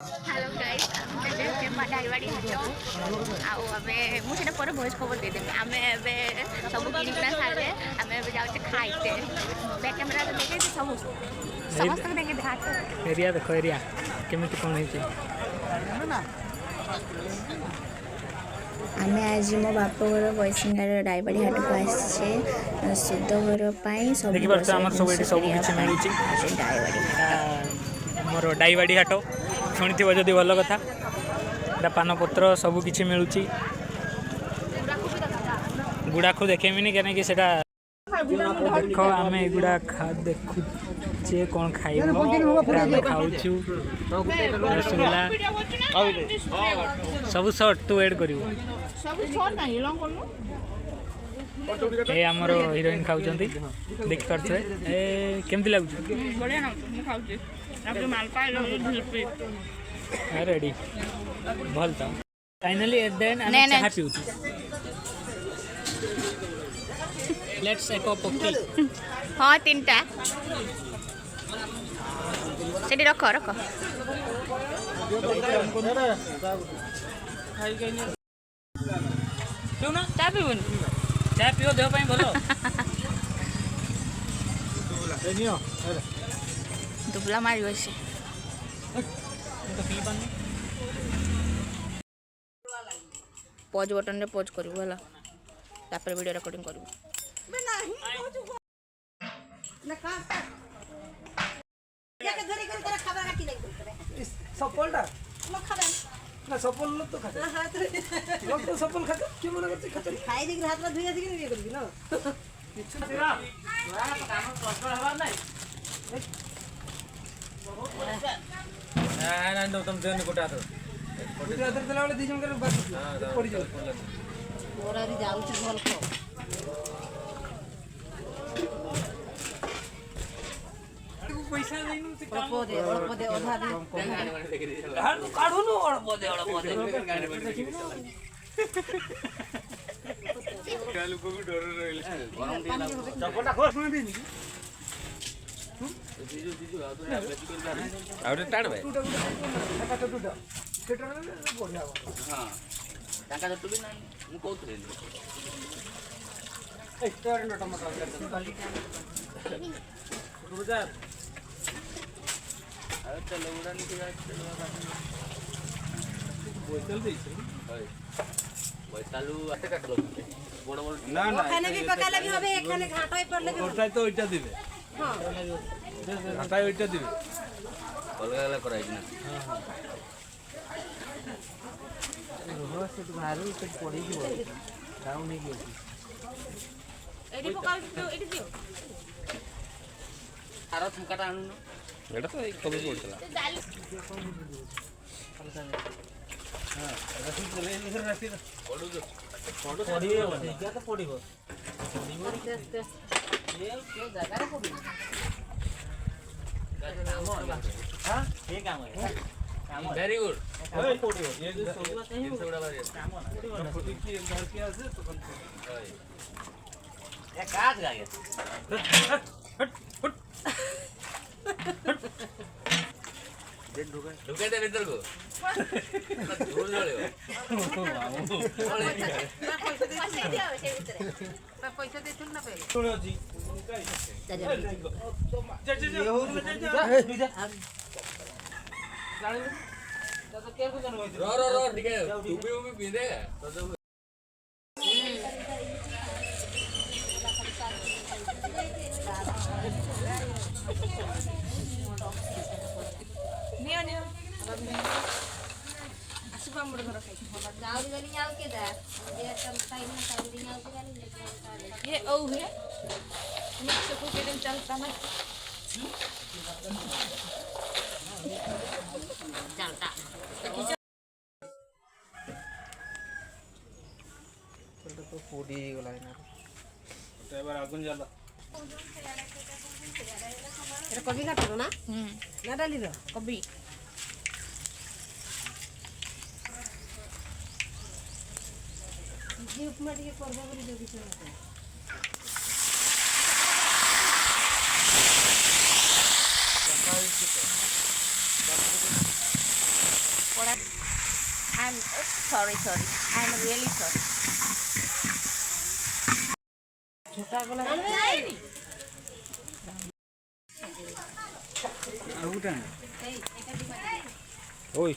Hello guys डाइवाड़ी हाट आमे मुझे पर भोज खबर देदेमी आमे एबे सब किनिकना सारे आमे एबे जाउचे खाइते बैक कैमरा रे देखे सब समस्त देखे हाट एरिया देखो एरिया केमिति कोन हेछि आमे आज मो बाप घर बैसिंगार डाइवाड़ी हाट को आसे शुद्ध घर पाई सब देखि परछ हमर सब एटी सब किछि मिलुछि डाइवाड़ी मोर डाइवाड़ी हाट शुणिथिबो जदि भल कथा एटा पानपत्र सब किछि मिलुछि गुड़ाखु देखेमिनी केने कि सेटा देखो आमे एगुडा खा देखु जे कोन खाइबो आमे खाउछु रसगुल्ला सब शॉर्ट टू ऐड करिवो सब छोट नाही लॉन्ग कोन ए हमरो हीरोइन खाउचंती देख करछे ए केमति लागुछ बढ़िया ना मु खाउछी आपके माल पाइलो झिलपी रेडी भल त finally at the and I am happy with let's एक कप ऑफ टी हां तीनटा सेठी रख रख क्यों ना चा पीबुन चाय पियो देह पई भलो दुबला मारी बसी पॉज बटन रे पॉज करू होला तापर वीडियो रिकॉर्डिंग करू ना का या के धरी कर खबर काटी दे सफलटा लो खबर ना सफल लोग तो खाते हां लोग तो सफल खाते क्यों मना करते खाते खाई दे हाथ में धुई आसी के ये करबी ना किछु तेरा काम प्रश्न हवा नहीं ना ना तुम देन कोटा तो कोटा अदर देला वाले दी जन कर बात पड़ी जाओ मोरा री जाऊ छी भल खो पैसा नहीं से अल्प दे अधा दे काढू नो अल्प दे कालू को भी डर रहले गरम दिला चपटा खोस न देनी आउरे टाड भाई टूटा सेटर में बढ़िया हां टाका तो भी नहीं मु कहत रे एक्स्ट्रा टमाटर रुजा अरे चलो उड़ा नहीं जा बोतल दे हाय बोतलू आते काटलो बड़ बड़ ना ना खाने भी पकाले भी होबे खाने घाटाई पड़ले भी ओटा तो ओटा दिबे हां घाटाई ओटा दिबे अलग अलग कराई ना हां रोह से तो बाहर से पड़ी की डाउन नहीं गई एडी पकाल तो एडी दियो आरो थंकाटा आनु न एटा तो एक कभी बोलतला हां रसी चले निखर रसी पडू जो पड़ी क्या तो पड़ीबो ये क्यों जगह रे पड़ी हां ये काम है वेरी गुड पड़ीबो ये जो सब बड़ा बारी काम ना फुटी की घर के आसे तो ये काज गागे ढुके दे भीतर को झूल जले पैसा दियो से भीतर पैसा दे तुम ना पे सुनो जी ये हो रो ठीक है टूपी भी पींदे तो नियो आसुबा मोर घर खाइ जाऊ गली जाऊ के दा ये सब टाइम में टाइम दिन जाऊ के ये औ है मिक्स को के दिन चलता ना चलता तो पूरी गला ना तो एबार आगुन जाला एरा कभी काटो ना ना डाली दो कभी जी उपमा टिके करबो बोली जो किछ ना I'm sorry. I'm really sorry. ওই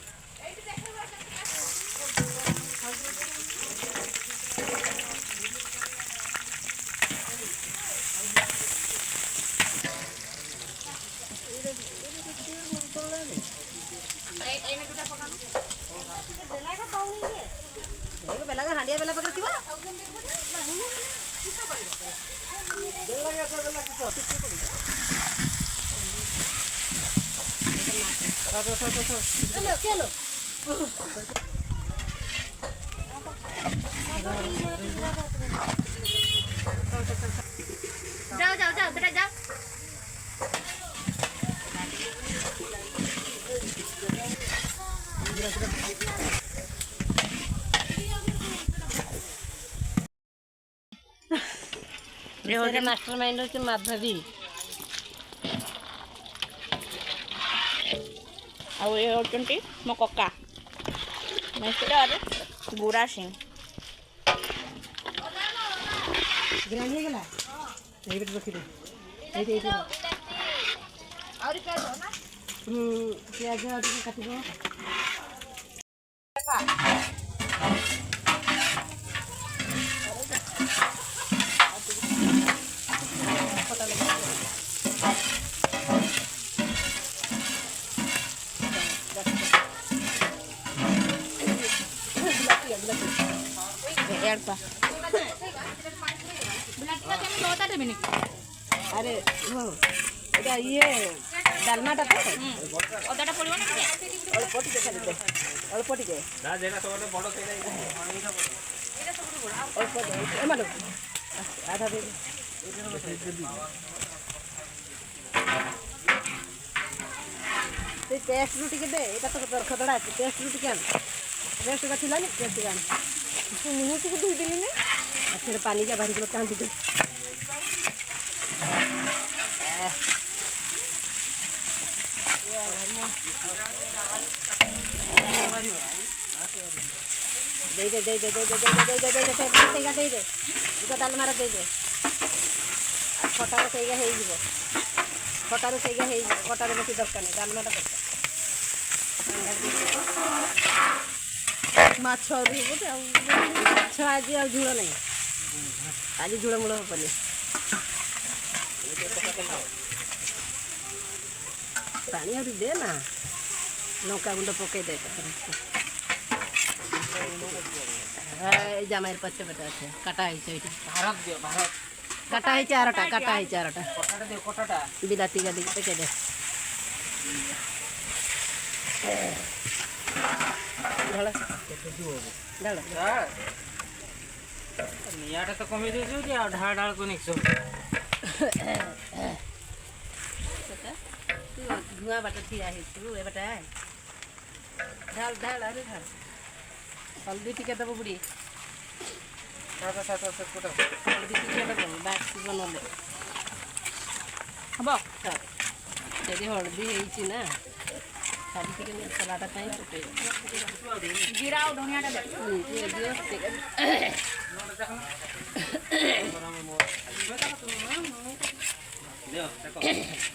ହାଣ୍ଡିଆ ବେଲା ପାଖରେ ଥିବ जाओ बेटा जाओ। ମାଷ୍ଟର ମାଇଣ୍ଡ ହଉଛି ମାଧବୀ ଆଉ ଏ ହେଉଛନ୍ତି ମୋ କକା ମିଷ୍ଟର ଗୁରା ସିଂ। ଗ୍ରାଇଣ୍ଡ ହେଇଗଲା ଏଇଠି ରଖିଦେ ଏଇଠି ପିଆଜ ଟିକେ କାଟିବ अरे हो এটা ইয়ে ডালমাটা তো ଅଦାଟା ପଡ଼ିବ ନା ଟିକେ? ଅଳ୍ପ ଟିକେ ଖାଲି ଦେ ଅଳ୍ପ ଟିକେ ନା ଯେଟା ସବୁଠୁ ବଡ଼ ସେଇଟା ଅଳ୍ପ ଦେ ଏମାନେ ଆଧା ଦେ ସେଇ ଟେଷ୍ଟରୁ ଟିକେ ଦେ ଏଇଟା ତ ଖଦଡ଼ା ଅଛି ଟେଷ୍ଟରୁ ଟିକେ ଆଣ ଟେଷ୍ଟଟା ଥିଲାନି ଟେଷ୍ଟ ଆଣ ମୁଁ ଟିକେ ଧୋଇଦେଲି ନା ସେଟା ପାନିଟା ବାହାରିଗଲା କାନ୍ଦି ଦେ दे दे डालमार दे दे खटार सहीगा हो खटार सहीगा हो खटार बेसी दरकार नहीं डालमाटा दरकार माछ माछ आज आ झूल नहीं आज झूल मूल हेनी पानी आ दे ना लंका गुंड पकई दे জামাইয়ের পচ্ছে পেটে আছে কাটা হয়েছে ওইটা भारत दियो भारत কাটা হয়েছে আরটা কাটা হয়েছে আরটা কটাটা দিও কটাটা বিলাতি গাদি পেকে দে ঢালা ঢালা ନିଆଟା ତ କମେଇ ଦେଇଛୁ ଯେ ଆଉ ଢାଳ ଢାଳ କରି ନିକଶ ଧୂଆଁ ବାଟ ଠିଆ ହେଇଛୁ ଏ ବାଟା ଢାଳ ଢାଳ ଆରେ ଢାଳ हल्दी टिके देव बुढ़ी हल्दी टिके देव बाटी बनले ହବ ଯଦି ହଳଦୀ ହେଇଛି ନା ଖାଲି ଟିକେ ମସଲାଟା ପାଇଁ ଫୁଟେଇ ଜିରା ଆଉ ଧନିଆଟା ଦେ।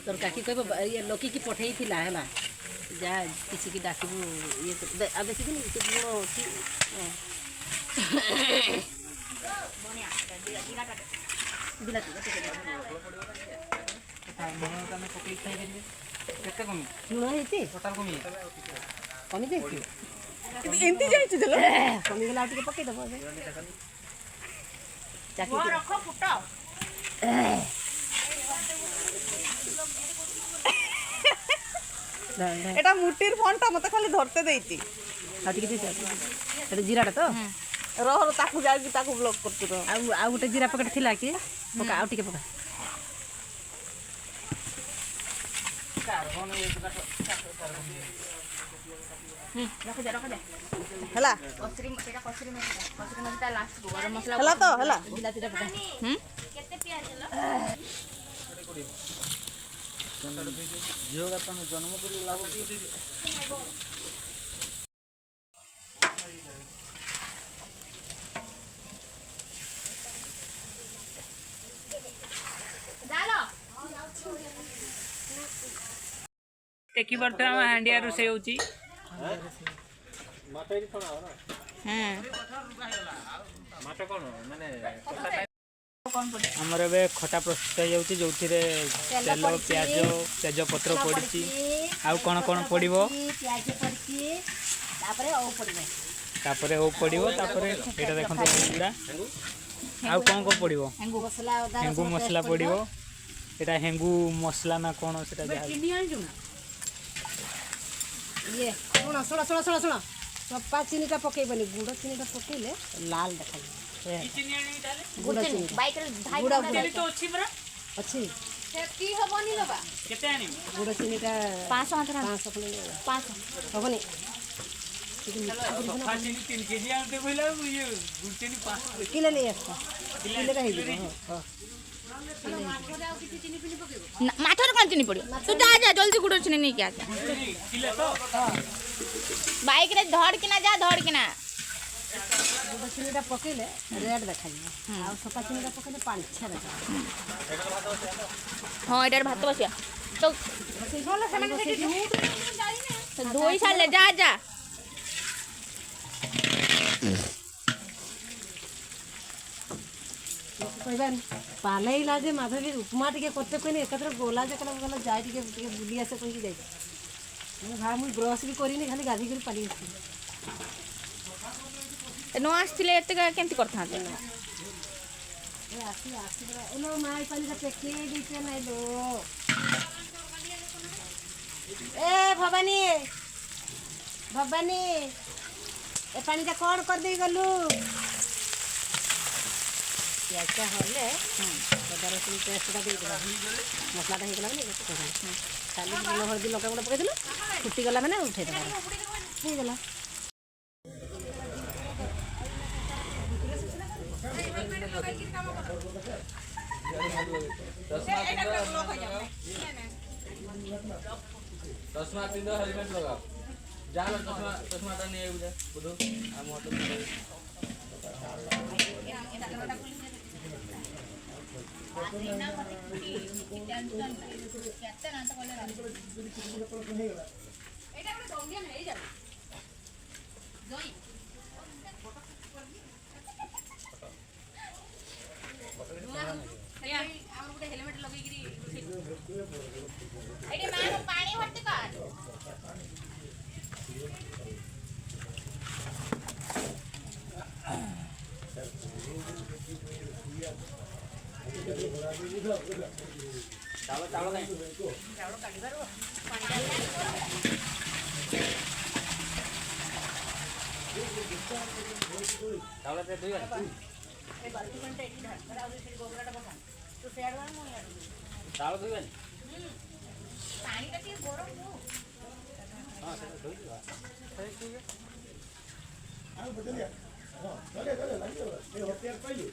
ତୋର କାକି କହିବ ଇଏ ଲକିକି ପଠେଇଥିଲା ହେଲା ଯା କିଛିକି ଡାକିବୁ ଇଏ ଆଉ ଦେଖିଥିନି ସେ ଗୁଣ ଅଛି ବିଲାତି କେତେ କମି ଲୁଣ ହେଇଛି ଟୋଟାଲ କମି କମି ଯାଇଛି ଏମିତି ଯାଇଛୁ ଦେଲ କମିଗଲା ଆଉ ଟିକେ ପକେଇଦେବ ଏବେ ଚାକି ରଖ ଫୁଟ এটা মুটির ফোনটা মতো খালি ধরতে দেইছি ଆଉ ଟିକେ ଦେଇଛ ଏଟା ଜିରାଟା ତ ରହ ତାକୁ ଯାଇକି ତାକୁ ବ୍ଲକ୍ କରୁଛୁ ରହ ଆଉ ଗୋଟେ ଜିରା ପକେଟ ଥିଲା କି ପକା ଆଉ ଟିକେ ପକା ରଖ ଦେ ହେଲା କସରି ମସଲା ଲାଷ୍ଟ ଗରମ ମସଲା ହେଲା ତ ହେଲା ବିଲାତିଟା ପକା ଝିଅ ତମେ ଜନ୍ମ କରି ଲାଭ देखी पारे आम हांडिया रोषे होची आमर ए खटा प्रस्तुत हो जाऊँगी जो तेल प्याज तेजपत्र पड़ी आउ कौन कौन पड़ो तापर ओ पड़ो तापर ये देखो गुड़ा आउ कौन कौन पड़ो हेंगू मसला पड़ो ये हेंगू मसला ना कौन से ये शुण शुण शुण शुण शुण चपा चीनीटा पकेबनी गुड़ चीनीटा पकेले लाल देखा गुड़ चीनी गुड़ अच्छी गुड़ चीनीटा 500 हबनी किलो नहीं आसता किलो का माठर कौन चीनी पड़ो तू जा जा जल्दी गुड़ चीनी नहीं क्या बाइक रे धड़ किना जा धड़ किना गुड़ चीनीटा पकेले रेड देखा आ सपा चीनीटा पकेले पांछा देखा हाँ इधर भात बसिया तो धोई सारे जा जा कहबान पालैला जे माधवी उपमा टे करते कहनी एकत्र गोला जे कला गला जाए टे बुली आसे कहि जाए भाई मुझे ब्रश भी करी खाली गाधी कर पाली न आसले केमती करता माई पानी पेके दीचे ना लो ए भवानी भवानी ए पानी कौन कर दे गलु प्याजा हले अदा रसुन पेस्टा देदेला मसलाटा हो गला खाली लुण हल्दी लंका गुंड पकईदेल फुटी गला मैंने उठे देगा हो गला चश्मा पिंद हेलमेट लगा जा चश्माटा नहीं बुझो आम पानी भर्ती कर चावल चावल नहीं चावल काढिबार चावल ते दुई ए बाल्टी घंटे एठी धार पर आउरी से गोबराटा बसा तो सेड वाला मोय चावल दुई पानी कटी गरम हो हां से दुई ठीक है आ बदलिया हां चले चले लगे ए होतियार पहिले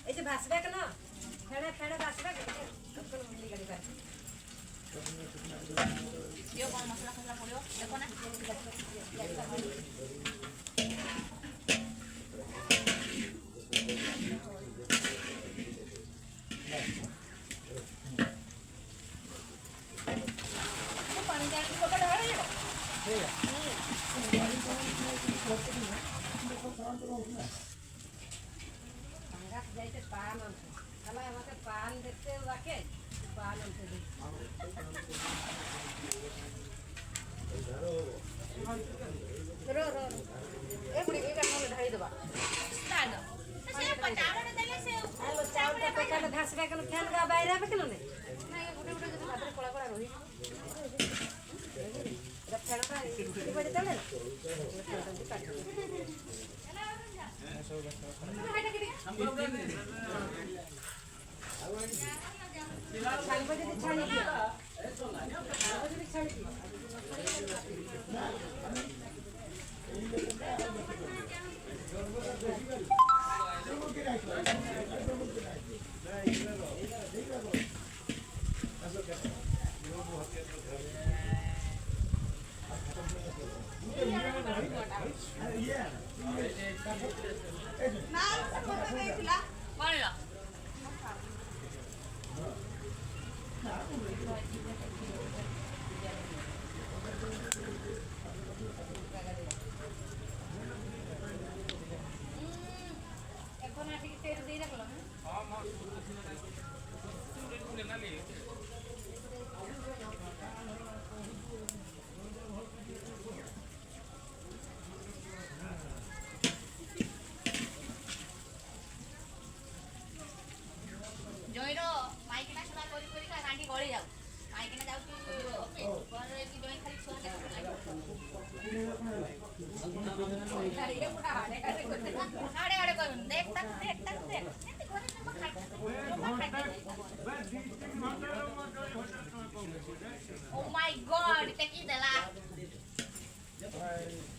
ऐसे भासबे के ना फेड़े फेड़े भासबे के कब मिली गाड़ी का यो कौन मसला खसला पड़ियो देखो ना पानी डाल के पकड़ रहा है जाइते पान हला हमारे पान देते रखे पान हमसे दे रो रो ए बुढ़ी ए का ढाई दबा डाल दो से पटावड़ देले से आलो चावल का पैकेट घास बे के फैन का बाहर आवे के नहीं नहीं बुढ़ी बुढ़ी के हाथ कोड़ा कोड़ा रही जब फेड़ का इतनी बड़ी तले बोलो এখন আটি তেল দেই রাখলো জয়র মাইকিনা শোনা করি করি কা গাঁটি গড়ে যাও মাইকিনা যাও কি পরে কি জয় খালি শোনা আরে আরে কই দেখ তাক দেখ এতে ঘরে না খাই ও মাই গড এটা কি দেলা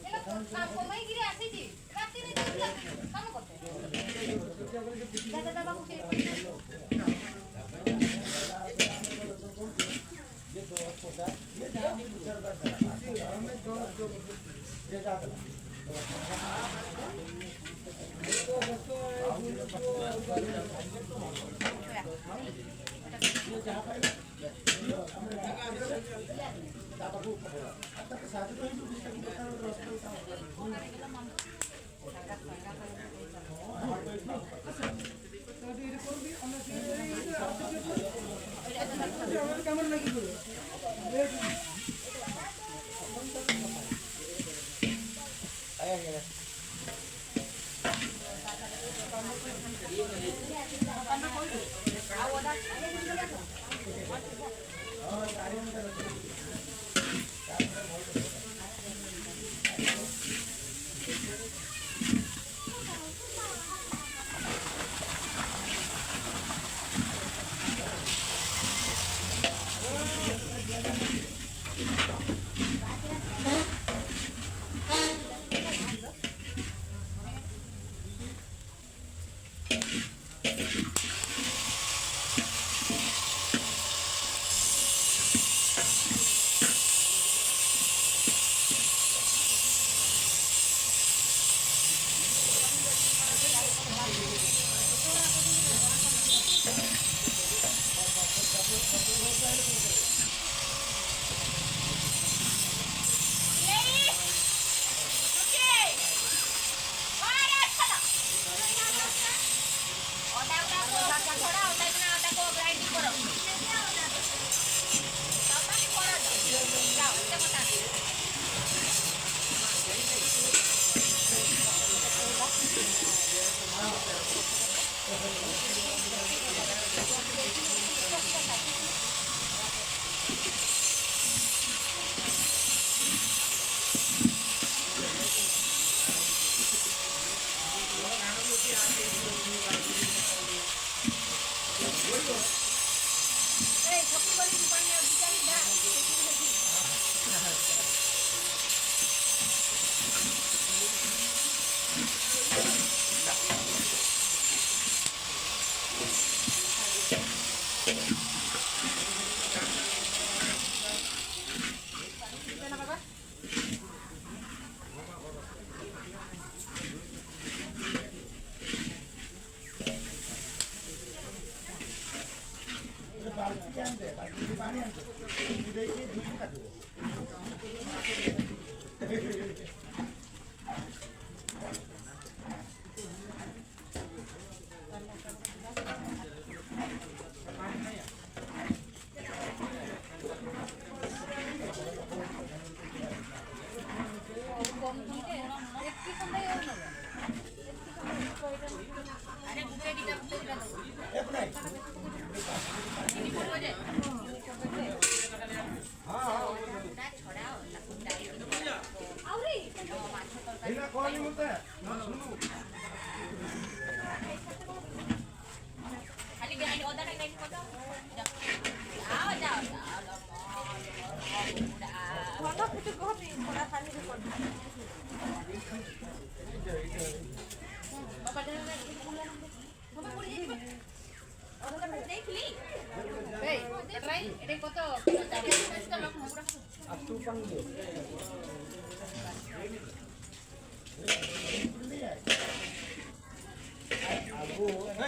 এলা কমাই গিরে আসিছি রাতে নে কাম করতে দাদা বাবু কে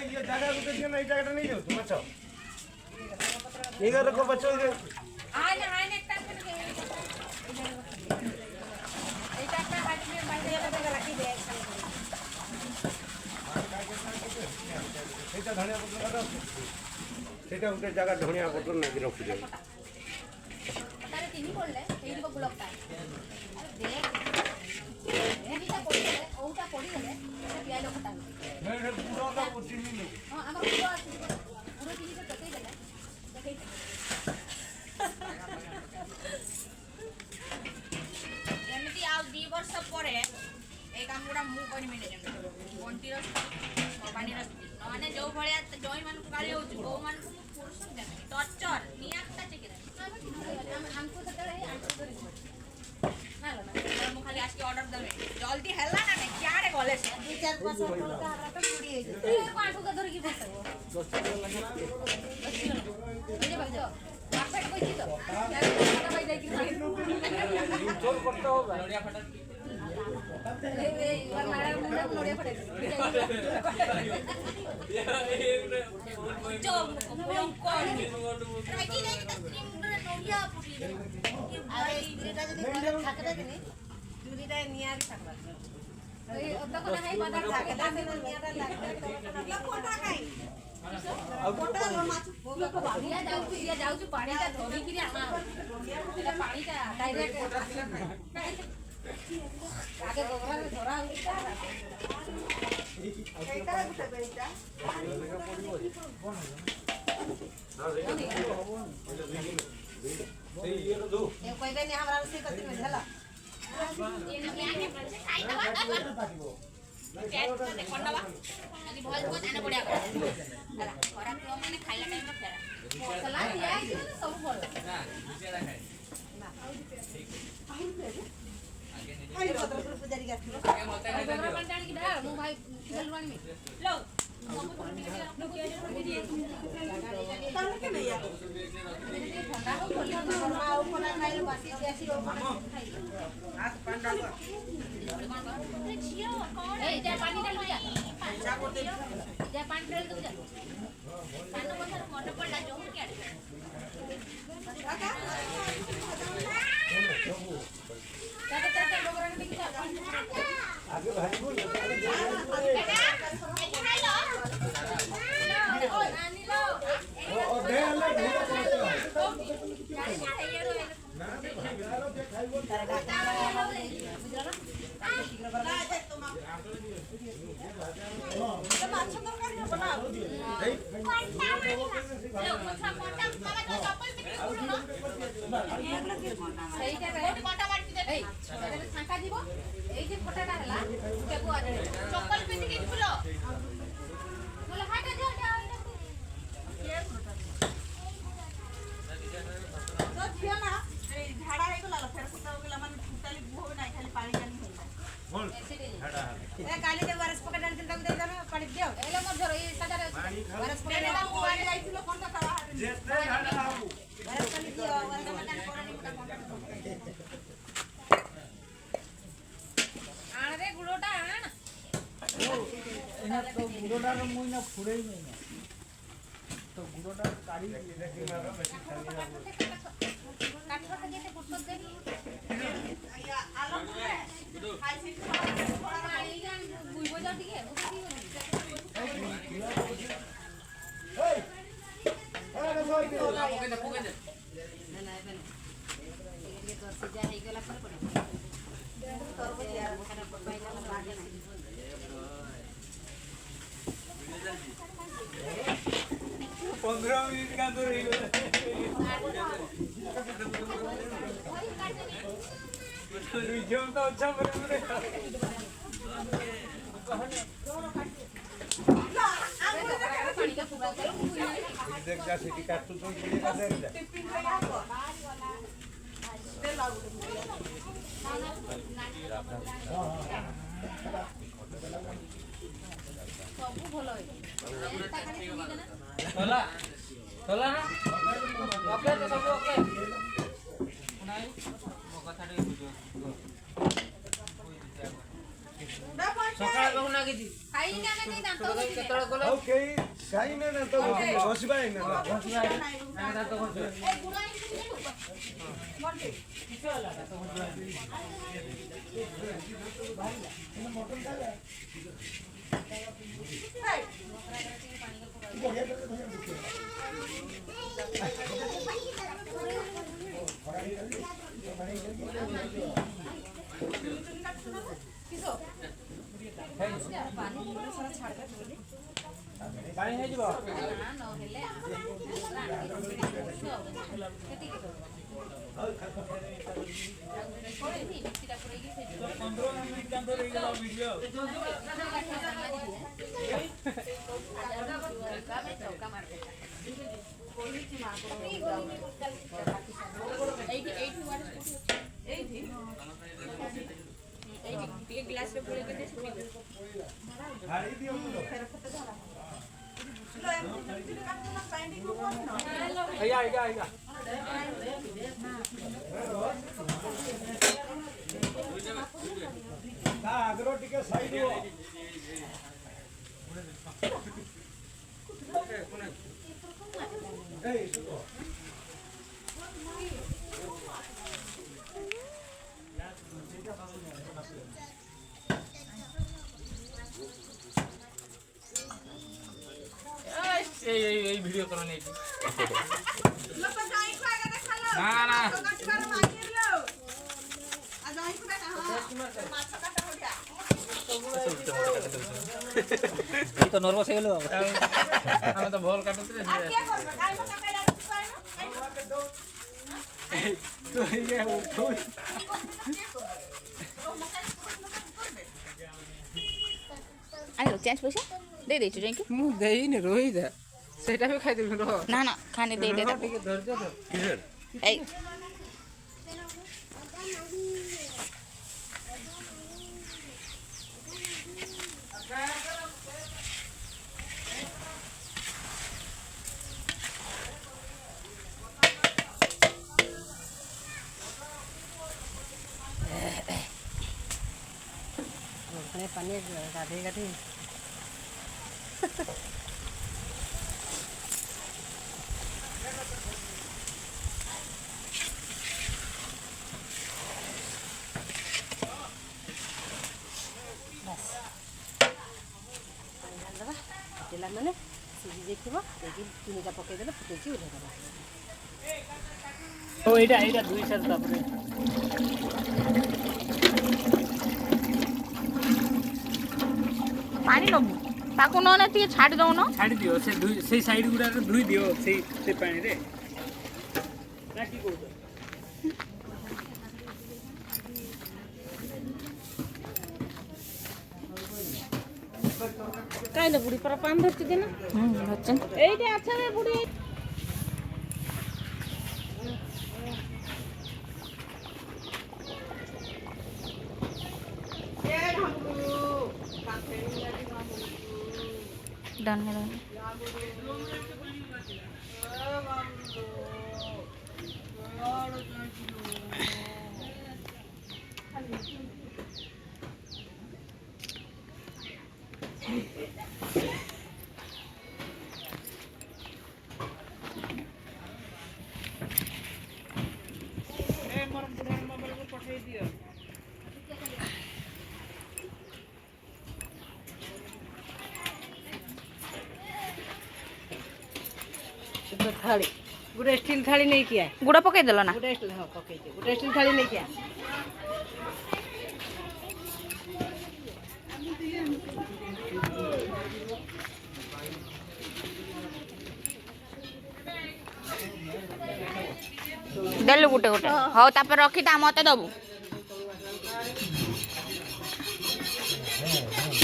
ये जागा गुटे दियो ना, जागाटा नहीं जाऊ माछ एगार को बच्चों के आने आने एक टाइम पे এইটা একটা হাত में বাইরে लगा রাখি দে সেটা ধনিয়া পত্র কাটা সেটা উঠে জায়গা ধনিয়া পত্র নাকি রাখি দে তারে তিনি বললে এই দিব ব্লকটা আরে দেখ এইটা পড়িলে ওটা পড়িলে এটা পিয়াই লোক কাটা मैं पूरा का चिन्नी लो हां আমার পুরো আছে পুরো চিনি তো কতই গেল দেখেই এমনি ଆଉ 2 ବର୍ଷ ପରେ এই কামগুড়া ମୁଁ କରିବି নে ବଣ୍ଟିର ଭବାନୀର ନମାନେ ଯୋଉ ଭଳିଆ ଜଇଁ ମାନଙ୍କୁ ଗାଳି ହଉଛି ବୋଉ ମାନଙ୍କୁ ମୁଁ ପୁରୁଷ ଜାଣି ଟର୍ଚର ନିଆଟା ଚିକେନ ଆମକୁ ସେତେବେଳେ ଆଣ୍ଟି କରି ନା ମୁଁ ଖାଲି ଆସି ଅର୍ଡର ଦେବେ ଜଲ୍ଦି ହେଲା ନା ନାଇଁ କ୍ୟାରେ ଗଲେ ସେ 2-4 ବର୍ଷ ଟଙ୍କା ହାରା ତ ମୁଡି ହେଇଛି ତୁ ଆଣ୍ଠୁ କା ଧରିକି ବସବ 10 କିଲୋ ଲାଗେ 10 କିଲୋ ବୁଝେ ଭାଇ परफेक्ट कोई तो क्या खाता भाई जाई कि जोर करते होगा नड़िया फटा ए पर मारा मुंडा नोड़िया पड़े जो भयंकर रागी नहीं तो क्रीम नोड़िया पुटी अरे इग्रेटा जदी ठाकरे दिनी चूरीटा नियारी ठाकरा ए ओता कोना है बाजार ठाकरा दिनी नियारा लागता कोटा खाई कोटा माछ बोगा को बाबिया जाउछु पानीटा धोरी किरी आना एटा पानीटा डायरेक्ट आगे गोबरा में धरा उठा एटा गुटे बेटा ए ये दो ए कोई बे ने हमरा से कति में हला ये ने क्या के खाई दवा कैसे कोंडवा यदि भल को जाने पड़िया हला खरा के माने खाइला टाइम में फेरा मसला दिया सब बोल ना ज्यादा खाए ना आई पत्र पुजारी गाथि आगे मत नहीं गोबरा पानी डाल के डाल मु भाई जलवानी में लो ताने के नहीं यार ठंडा हो बोली मा ऊपर खाइल बासी जैसी ऊपर खाइ हाथ पान डाल ए जा पानी डाल जा जा पानी डाल दो जा पानी बसर मन पड़ला जो क्या चाचा गोबरा ने देखा आगे भाई बोल बेटा खाई लो ओ नानी लो ओ दे ले माछ तरकारी बनाओ फांका जीव ये फटाटा है चप्पल पिंधि देख जा सिटी काटू तो ये का देख जा ତଲା ତଲା ନା ଓକେ ତ ସବୁ ଓକେ ନାଇଁ ମୋ କଥା ଟିକେ ବୁଝ ସକାଳେ କହୁ ନା କିଛି କେତେବେଳେ ଗଲେ ओके काई ना ना तो बसबा ना ଦାନ୍ତ ଘଷିବା ପାଣି ହେଇଯିବ हाड़ी दियो आएगा ता आग्रो टिके साइड हो ए सुको এই ভিডিও করো নেই না না तो नर्वस हो गेलो ଆମେ ତ ଭଲ କାଟୁଥିଲେ तो ये उठो आयो चेंज पैसा दे दे छु जाइके ମୁଁ ଦେଇନି ରୋହିତ ସେଇଟା ବି ଖାଇଦେବି ରହ ना ना खाने दे दे ଟିକେ ଧୈର୍ଯ୍ୟ ଧର किधर ए पानी गाधे गाधे फुटेला मैंने सीझी देखिए चीनीटा पकईदे फुटे उठेदेवा ओ एटा दुई साल तापरे पानी नबु ताको न न ती छाडी दउ न छाडी दियो से साइड गुडा धुई दियो से पानी रे ना की कहू कहीं बुढ़ी पर पान धरती देना बच्चन এইটা আছে রে বুড়ি डन है डन। तो थाली गोटे स्टील थाली नहीं किया गुड़ पकई देलो ना गोटे स्टील हाँ पकई गोटे स्टील थाली नहीं किया देलु गुटे गुटे हौ तापर रखी ता मते दबु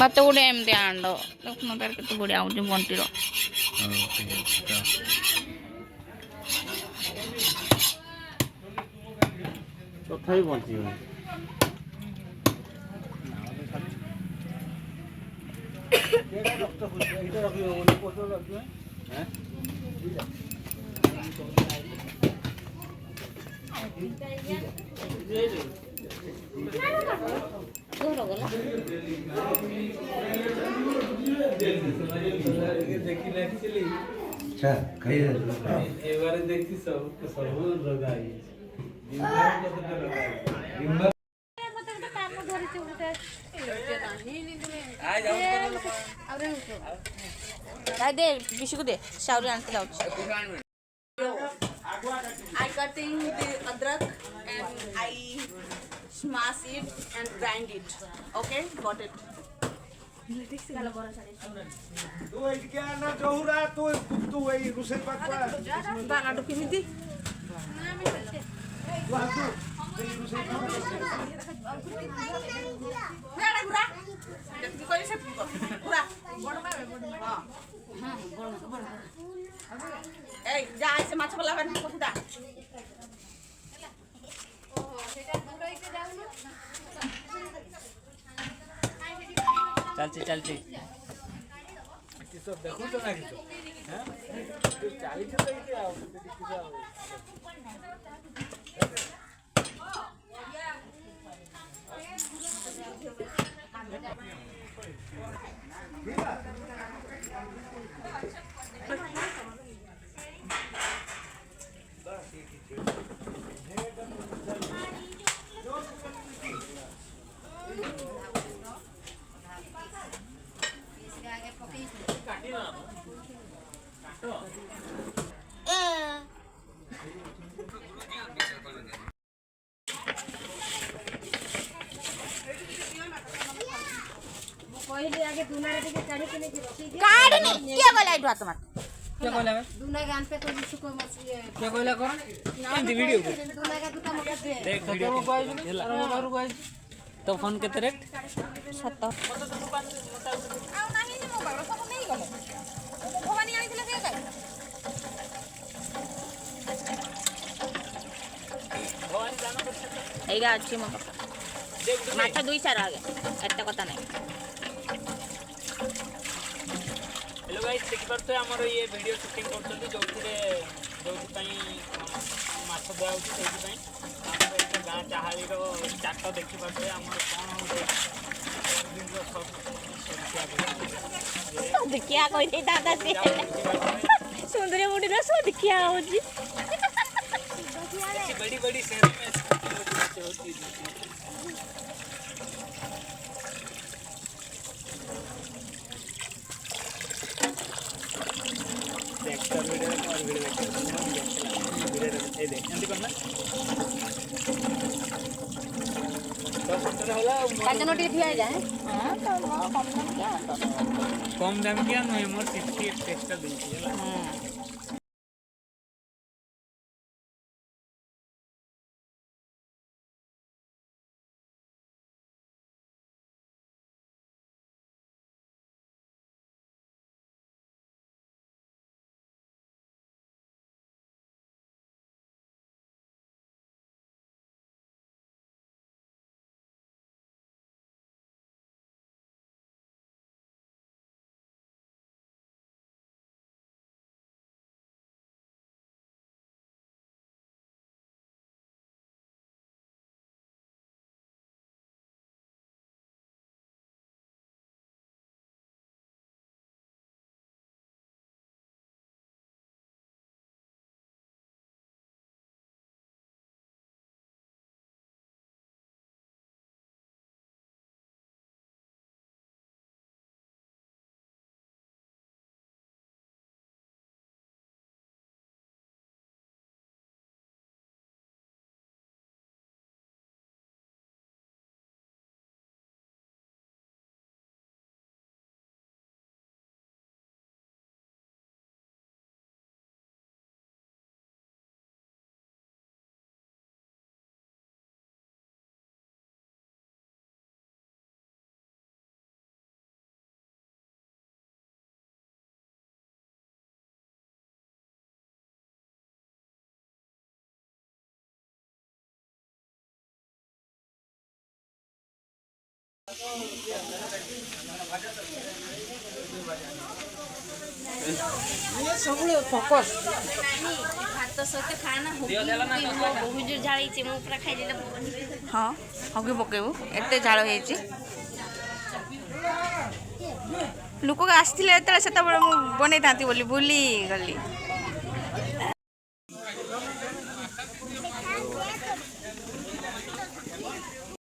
मते गुटे एमती आंडो देखुन तार केते बढ़िया आउछ बंटीर ତଥାପି ବଞ୍ଚିବନି अच्छा कही এবারে দেখছি সব সব রোগা दे बिशु को दे शावरी आनते जाउछ I cutting the adrak and I smash it and grind it. Okay, got it. ତୁ ଏଇଠିକି ଆନା ଜହୁରା ତୁ ଏଇ ରୋଷେଇ ପାଖ दाना तो किमिति नेड़ा गुरा जति कोइ से गुरा हां ए जा ऐसे माछ वाला बन कोठा चलची चलची দেখুছ না কিছু হ্যাঁ চালিছে তো এইটা पहले आगे दुनारे के काढ़ी के नहीं रखी काढ़ी नहीं के बोला इडवा तुम्हार क्या कहला बे दुना गान पे कोई सुको मछली क्या कहला कर एंती वीडियो को दुना का दुटा मका दे देख वीडियो को तो फोन केते रेट 7 आउ नाही जे मोबाइल सब नहीं गले भवानी आनी दिले के काय भवानी जानो एगा अछि मो पापा माथा 2 4 आगे एते कथा नहीं हेलो गाइस देखि परते हमर ये वीडियो शूटिंग करछथि जोथिरे माछ दिया होछि सेहि पई हमर एक गां चाहाली रो चाट देखि परते हमर कोन होछि देखिया कोई दे दादा से सुंदरी मुड़ी रो सो देखिया होछि बड़ी बड़ी शहर में होती है देखता वीडियो और वीडियो देखते ये देख एंती करना तो सुंदर होला काजनो टी ठिया जाए हां तो कम दाम क्या नहीं मोर 60 टेस्ट देछि हां ସବୁବେଳେ ଫୋକସ୍ ଭାତ ସହିତ ଖାନା ବହୁତ ଜୋର ଝାଳ ହେଇଛି ମୁଁ ପୁରା ଖାଇଦେଲେ ହଁ ହଗି ପକେଇବୁ ଏତେ ଝାଳ ହେଇଛି ଲୋକ ଆସିଥିଲେ ଯେତେବେଳେ ସେତେବେଳେ ମୁଁ ବନେଇଥାନ୍ତି ବୋଲି ଭୁଲି ଗଲି